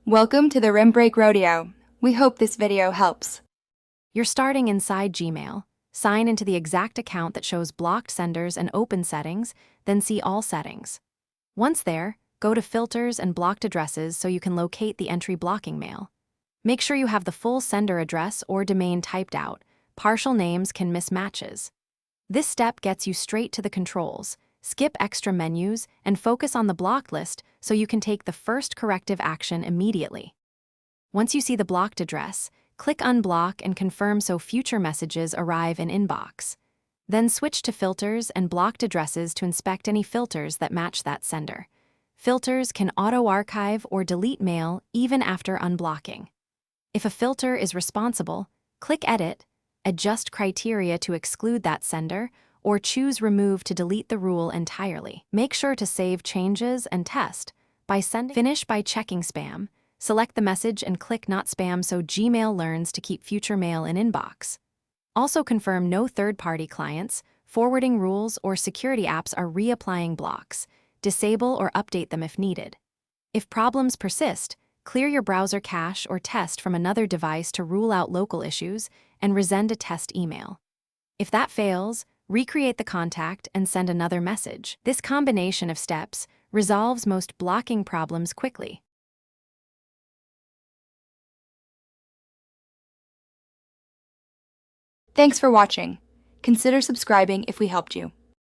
Welcome to the Rim Break Rodeo. We hope this video helps. You're starting inside Gmail. Sign into the exact account that shows blocked senders and open settings, then see all settings. Once there, go to Filters and Blocked Addresses so you can locate the entry blocking mail. Make sure you have the full sender address or domain typed out. Partial names can miss matches. This step gets you straight to the controls. Skip extra menus and focus on the block list so you can take the first corrective action immediately. Once you see the blocked address, click Unblock and confirm so future messages arrive in inbox. Then switch to Filters and Blocked Addresses to inspect any filters that match that sender. Filters can auto-archive or delete mail even after unblocking. If a filter is responsible, click Edit, adjust criteria to exclude that sender, or choose Remove to delete the rule entirely. Make sure to save changes and test. Finish by checking spam. Select the message and click Not Spam so Gmail learns to keep future mail in inbox. Also confirm no third-party clients, forwarding rules, or security apps are reapplying blocks. Disable or update them if needed. If problems persist, clear your browser cache or test from another device to rule out local issues and resend a test email. If that fails, recreate the contact and send another message. This combination of steps resolves most blocking problems quickly. Thanks for watching. Consider subscribing if we helped you.